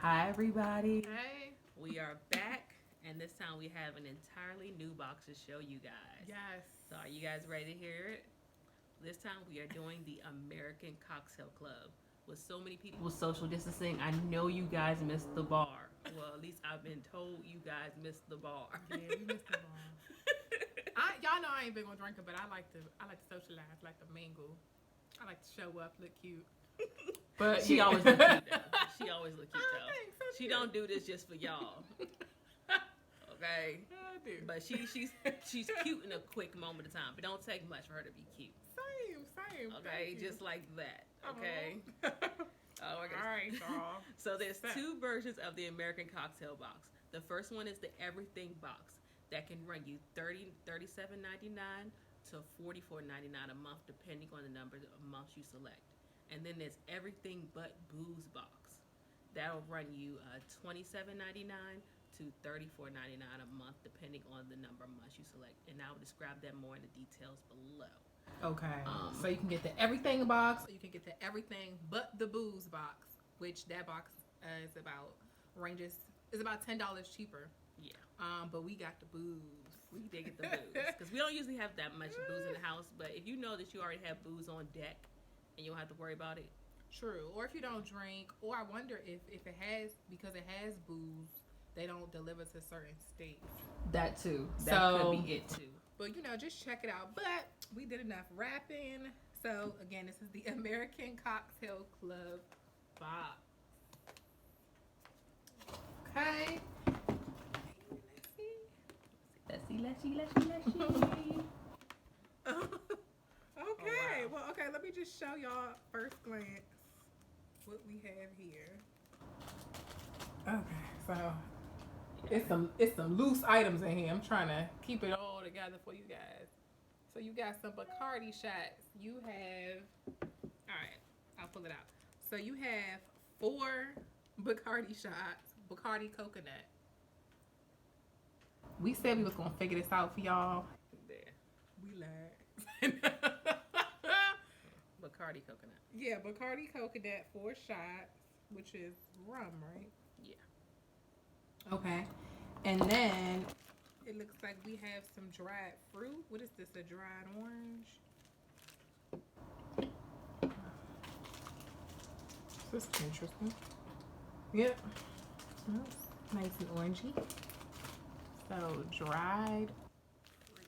Hi, everybody. Hey. We are back, and this time we have an entirely new box to show you guys. Yes. So, are you guys ready to hear it? This time we are doing the American Cocktail Club. With so many people with social distancing, I know you guys missed the bar. Well, at least I've been told you guys missed the bar. Yeah, we missed the ball. Y'all know I ain't big on drinking, but I like to socialize, like to mingle. I like to show up, look cute. But She yeah. always look cute though. She always look cute Oh, though. thanks, so She cute. don't do this just for y'all. Okay. I do. But she's cute in a quick moment of time. But don't take much for her to be cute. Same. Okay, Thank just you. like that. Okay. Oh. Oh my All right, y'all. So there's two versions of the American cocktail box. The first one is the everything box that can run you $37.99 to $44.99 a month, depending on the number of months you select. And then there's everything but booze box. That'll run you $27.99 to $34.99 a month, depending on the number of months you select. And I will describe that more in the details below. Okay. Um, So you can get the everything box, or you can get the everything but the booze box, which that box is about ranges is about $10 cheaper. yeah, But we got the booze. we did get the booze because we don't usually have that much booze in the house. But if you know that you already have booze on deck and you don't have to worry about it, True. Or if you don't drink, or I wonder if it has because it has booze, they don't deliver to certain states. that too. That So, could be it too. but just check it out. But we did enough rapping. So again, this is the American Cocktail Club box. Okay. Let's see. Okay. wow. Well, okay. Let me just show y'all first glance what we have here. Okay. So it's some loose items in here. I'm trying to keep it all together for you guys. So you got some Bacardi shots. You have all right. I'll pull it out. So you have 4 Bacardi shots. Bacardi Coconut. We said we was gonna figure this out for y'all. There. We lied. Bacardi coconut. Yeah, Bacardi Coconut, 4 shots, which is rum, right? Yeah. Okay. And then it looks like we have some dried fruit. What is this? A dried orange? This is interesting. Yep. Nice and orangey. So dried fruit.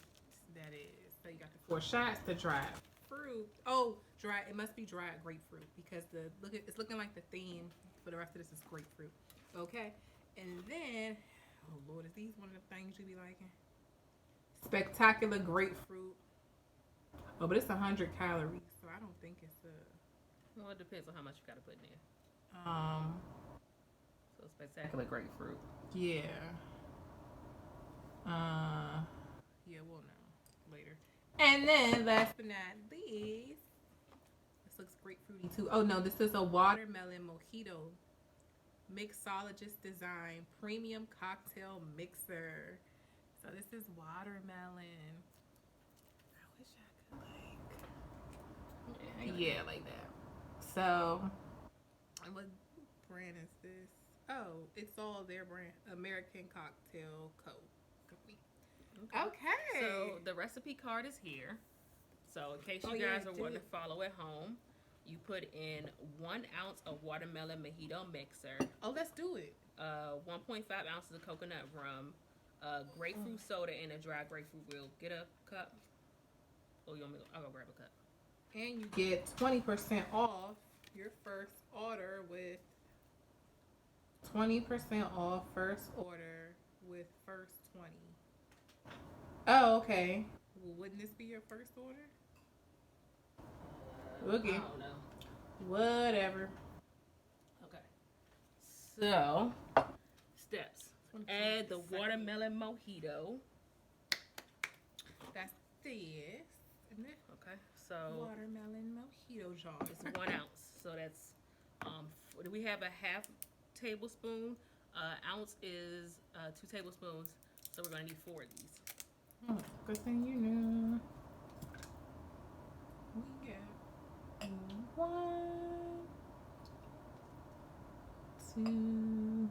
That is. So you got the 4 shots, the dried fruit. Oh, dried. It must be dried grapefruit because it's looking like the theme for the rest of this is grapefruit. Okay. And then, oh Lord, is these one of the things you be liking? Spectacular grapefruit. Oh, but it's 100 calories, so I don't think it's a. Well, it depends on how much you got to put in there. Um. So spectacular grapefruit. Yeah. Yeah, we'll know later. And then, last but not least, this looks grapefruity too. Oh no, this is a watermelon mojito mixologist design premium cocktail mixer. So this is watermelon. I wish I could yeah, like that. So, what brand is this? Oh, it's all their brand. American Cocktail Co. Company. Okay. So the recipe card is here. So in case you guys are wanting to follow at home, you put in 1 ounce of watermelon mojito mixer, Oh, let's do it. 1.5 ounces of coconut rum, grapefruit soda, and a dry grapefruit wheel. Get a cup. Oh, you want me? I'll go grab a cup. And you get 20% off your first order with 20% off first order with first 20. Oh, okay. Well, wouldn't this be your first order? Okay. I don't know. Whatever. Okay. So steps. 22 Add the seconds. watermelon mojito. That's this. Isn't it? Okay. So Watermelon mojito jar. it's 1 ounce. So that's we have a half tablespoon. Ounce is 2 tablespoons. So we're gonna need 4 of these. Oh, good thing you knew. We get 1, 2,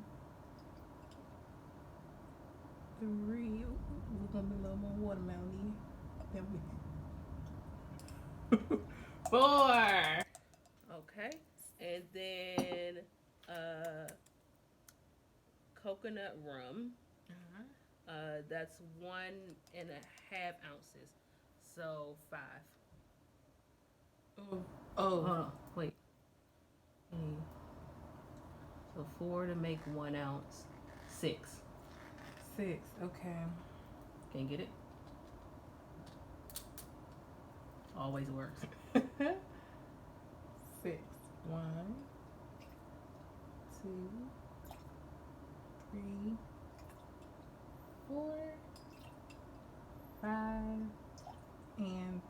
3. We're gonna be a little more watermelon. Then we 4. Okay. And then coconut rum. That's 1.5 ounces. So 5. Oh. Wait. So 4 to make 1 ounce. 6. 6. Okay. Can you get it? Always works. 6. 1, 2, 3, 4, 5, and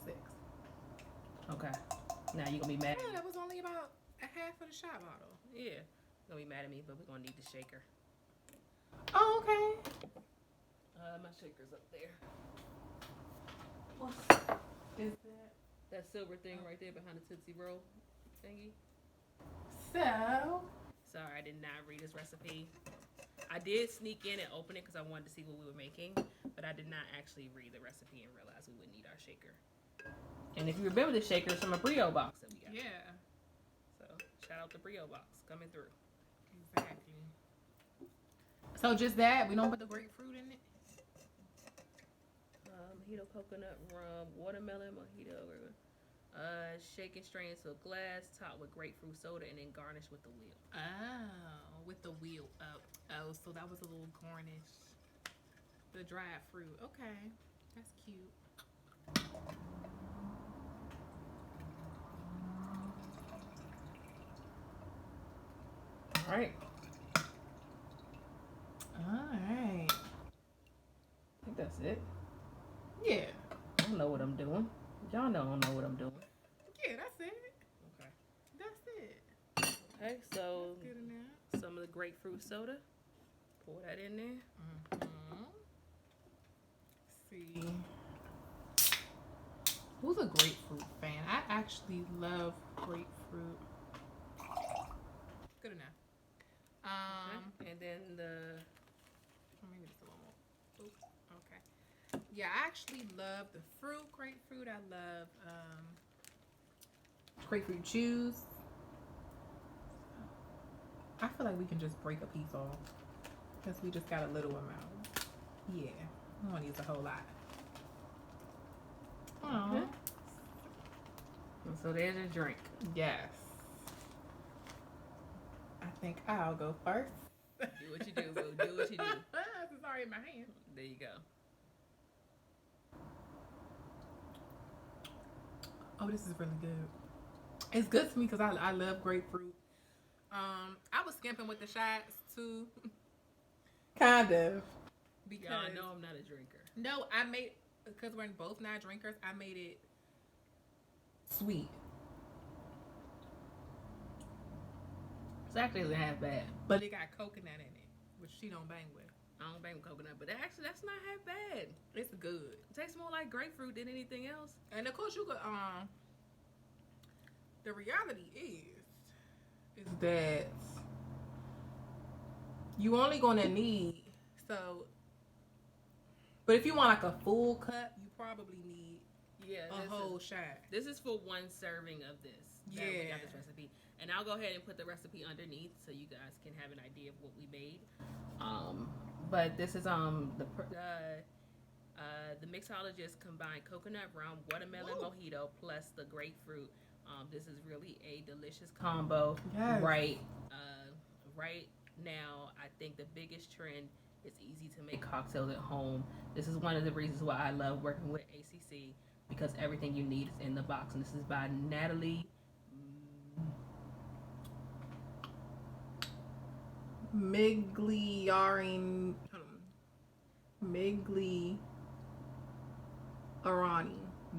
6. Okay. Now you're gonna be mad at me. That was only about a half of the shot bottle. Yeah. You're gonna be mad at me, but we're gonna need the shaker. Oh, okay. My shaker's up there. What is that? That silver thing right there behind the Tootsie Roll thingy. So, Sorry, I did not read this recipe. I did sneak in and open it because I wanted to see what we were making, but I did not actually read the recipe and realize we would need our shaker. And if you remember, the shaker is from a Brio box that we got. yeah. So shout out to Brio box coming through. Exactly. So just that? We don't put the grapefruit in it? Mojito coconut rum, watermelon mojito. Shake and strain into a glass, top with grapefruit soda, and then garnish with the wheel. Oh, with the wheel up. Oh, so that was a little garnish. The dried fruit. Okay. That's cute. All right. Alright. I think that's it. Yeah. I don't know what I'm doing. Y'all know I don't know what I'm doing. Yeah, that's it. Okay. That's it. Okay, so That's good enough. some of the grapefruit soda. Pour that in there. See. Who's a grapefruit fan? I actually love grapefruit. Good enough. Okay. And then Maybe just a little more. Oops. Okay. Yeah, I actually love the fruit grapefruit. I love grapefruit juice. I feel like we can just break a piece off because we just got a little amount. Yeah, we don't use a whole lot. Okay. So there's your drink. Yes. I think I'll go first. Do what you do, boo. Do what you do. It's already in my hand. There you go. Oh, this is really good. It's good to me because I love grapefruit. I was skimping with the shots too. Kind of. Because Y'all know I'm not a drinker. no, I made, because we're both not drinkers, I made it sweet. It's actually half bad. But it got coconut in it, which she don't bang with. I don't bang with coconut, but actually that's not half bad. It's good. It tastes more like grapefruit than anything else. And of course you could the reality is that you only gonna need, so, but if you want like a full cup, you probably need a whole shot. This is for 1 serving of this. We got this recipe. And I'll go ahead and put the recipe underneath so you guys can have an idea of what we made. But this is the mixologist combined coconut rum, watermelon mojito plus the grapefruit. This is really a delicious combo. Yes. Right now, I think the biggest trend is easy to make cocktails at home. This is one of the reasons why I love working with ACC, because everything you need is in the box. And this is by Natalie Migliarani.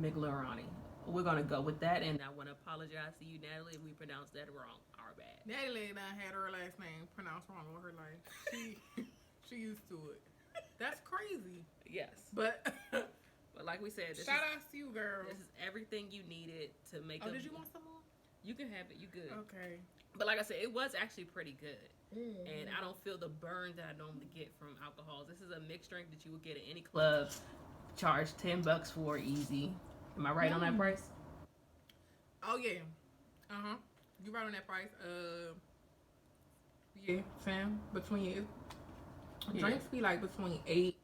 Miglarani. We're gonna go with that, and I want to apologize to you, Natalie, if we pronounced that wrong. Our bad. Natalie and I had her last name pronounced wrong all her life. She used to it. That's crazy. Yes, But like we said, shout out to you, girl. This is everything you needed to make. Oh, did you want some more? You can have it. You good? Okay. But like I said, it was actually pretty good. And I don't feel the burn that I normally get from alcohols. This is a mixed drink that you would get at any club. Charge $10 for easy. Am I right on that price? Oh yeah. You right on that price. Yeah, Sam. Between drinks be like between 8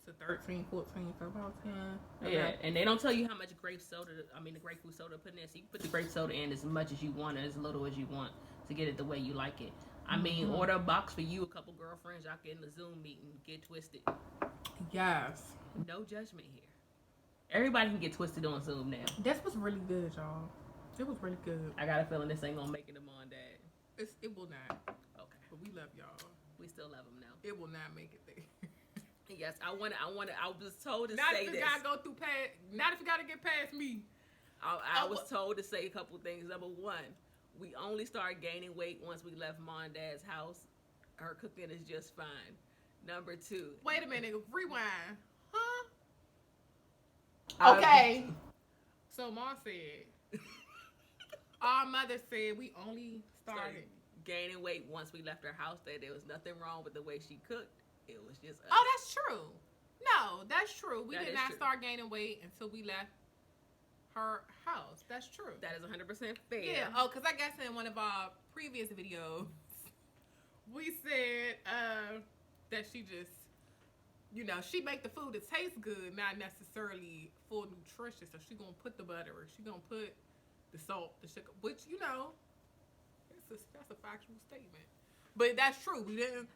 to 13, 14, so about 10. Okay. Yeah, and they don't tell you how much grape soda. The grapefruit soda put in there. So you can put the grape soda in as much as you want, or as little as you want to get it the way you like it. Order a box for you, a couple girlfriends. Y'all get in the Zoom meeting, get twisted. Yes. No judgment here. Everybody can get twisted on Zoom now. This was really good, y'all. It was really good. I got a feeling this ain't gonna make it to Mom and Dad. It will not. Okay. But we love y'all. We still love them now. It will not make it there. Yes, I was told to not say if this. You gotta go through past. Not if you gotta get past me. I was told to say a couple things. Number one, we only started gaining weight once we left Mom and Dad's house. Her cooking is just fine. Number two. Wait a minute. Rewind. Huh? Okay. So Mom said. Our mother said we only started gaining weight once we left her house. That there was nothing wrong with the way she cooked. It was just us. Oh, that's true. No, that's true. We did not start gaining weight until we left her house. That's true. That is 100% fair. Yeah. Oh, because I guess in one of our previous videos, we said that she just, she make the food that tastes good, not necessarily full nutritious. So she gonna put the butter, she gonna put the salt, the sugar, which that's a factual statement. But that's true. We didn't.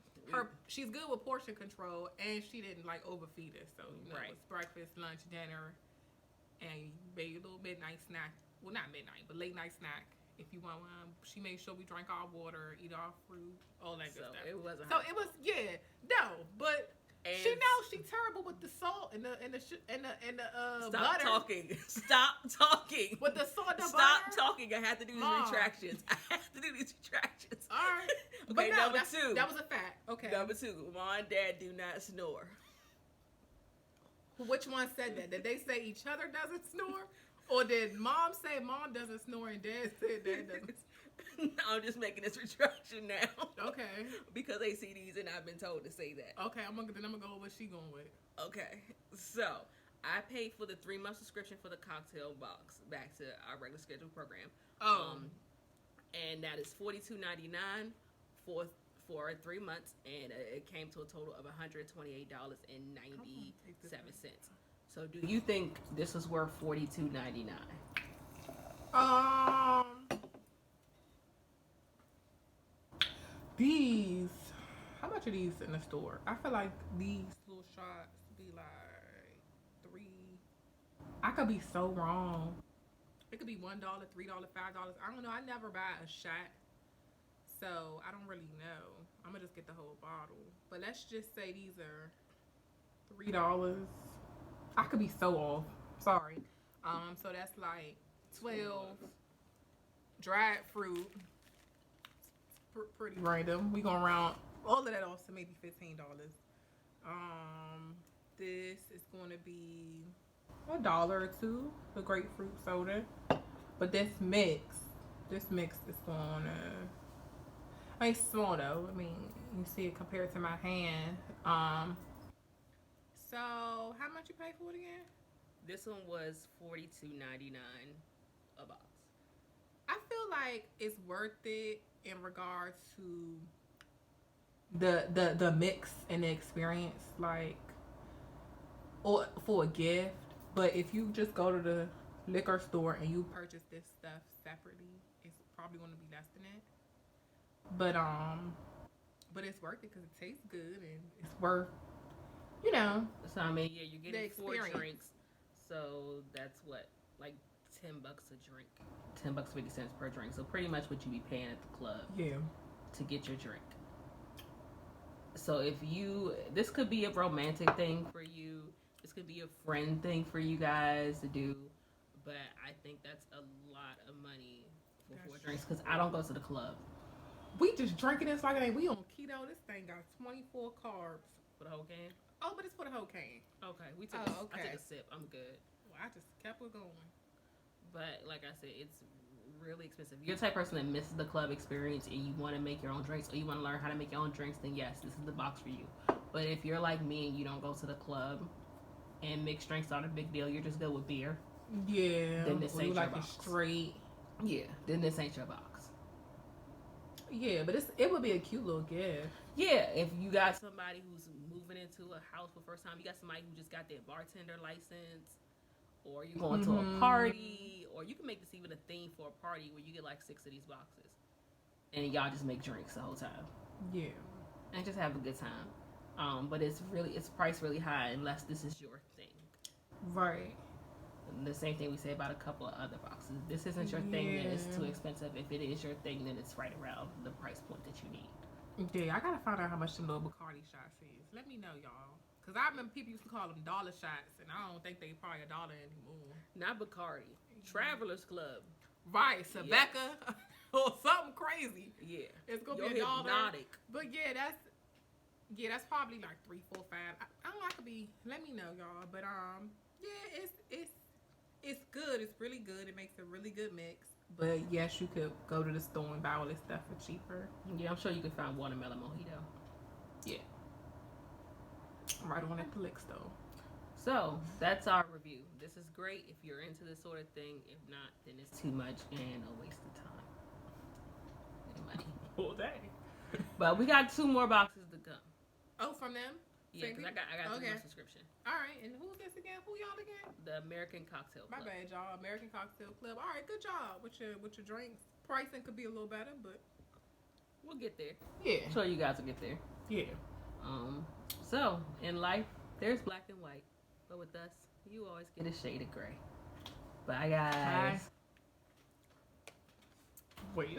She's good with portion control, and she didn't overfeed us. So right. It's breakfast, lunch, dinner, and maybe a little midnight snack. Well, not midnight, but late night snack if you want one. She made sure we drank our water, eat our fruit, all that good stuff. It wasn't. So it was but. And she knows she's terrible with the salt and the Stop butter. Talking. Stop talking. With the salt and the Stop butter. talking. I have to do these retractions. I have to do these retractions. All right. Okay, number two. That was a fact. Okay. Number two. Mom and Dad do not snore. Which one said that? Did they say each other doesn't snore? Or did Mom say Mom doesn't snore and Dad said Dad doesn't? I'm just making this retraction now. Okay. Because they see these and I've been told to say that. Okay, I'm gonna go with what she going with. Okay. So I paid for the 3-month subscription for the cocktail box back to our regular scheduled program. And that is $42.99 for 3 months, and it came to a total of $128.97. So do you think this was worth $42.99? These, how much are these in the store? I feel like these little shots be like $3. I could be so wrong. It could be $1, $3, $5. I don't know. I never buy a shot, so I don't really know. I'm gonna just get the whole bottle. But let's just say these are $3. I could be so off. Sorry. So that's like 12 dried fruit. Pretty random. We gonna round all of that off to maybe $15. This is gonna be $1 or $2, the grapefruit soda. But this mix is gonna, it's small though. I mean, you see it compared to my hand. So how much you pay for it again? This one was $42.99 a box. I feel like it's worth it in regards to the mix and the experience, or for a gift. But if you just go to the liquor store and you purchase this stuff separately, it's probably going to be less than that. But it's worth it because it tastes good and it's worth, So I mean, yeah, you're getting 4 drinks, so that's what, like $10 a drink, $10.50 per drink. So pretty much what you be paying at the club, to get your drink. So this could be a romantic thing for you. This could be a friend thing for you guys to do. But I think that's a lot of money for 4 drinks because I don't go to the club. We just drinking this like we on keto. This thing got 24 carbs. For the whole can? Oh, but it's for the whole can. Okay. I took a sip. I'm good. Well, I just kept it going. But like I said, it's really expensive. If you're the type of person that misses the club experience and you want to make your own drinks or you want to learn how to make your own drinks, then yes, this is the box for you. But if you're like me and you don't go to the club and mixed drinks aren't a big deal, you're just good with beer. Yeah. Then this ain't your box. Straight. Yeah. Then this ain't your box. Yeah, but it would be a cute little gift. Yeah, if you got somebody who's moving into a house for the first time, you got somebody who just got their bartender license, or you're going to a party, or you can make this even a theme for a party where you get like 6 of these boxes, and y'all just make drinks the whole time. Yeah. And just have a good time. But it's priced really high unless this is your thing. Right. And the same thing we say about a couple of other boxes. If this isn't your thing, then it's too expensive. If it is your thing, then it's right around the price point that you need. Yeah, I gotta find out how much the little Bacardi shots is. Let me know, y'all. Cause I remember people used to call them dollar shots, and I don't think they probably $1 anymore. Not Bacardi. Travelers Club. Right, Sebeka or something crazy. Yeah, it's gonna be $1. Hypnotic. But that's probably like 3, 4, 5. I don't know. I could be. Let me know, y'all. But yeah, it's good. It's really good. It makes a really good mix. But yes, you could go to the store and buy all this stuff for cheaper. Yeah, I'm sure you can find watermelon mojito. Yeah. Right on at the lick store. So that's our review. This is great if you're into this sort of thing. If not, then it's too much and a waste of time and money. All day. But we got 2 more boxes to come. Oh, from them? Yeah, because I got 2 more subscription. All right, and who's this again? Who y'all again? The American Cocktail Club. My bad, y'all. American Cocktail Club. All right, good job with your drinks. Pricing could be a little better, but we'll get there. Yeah. I'm sure you guys will get there. Yeah. So in life, there's black and white, but with us, you always get a shade of gray. Bye, guys. Bye. Wait.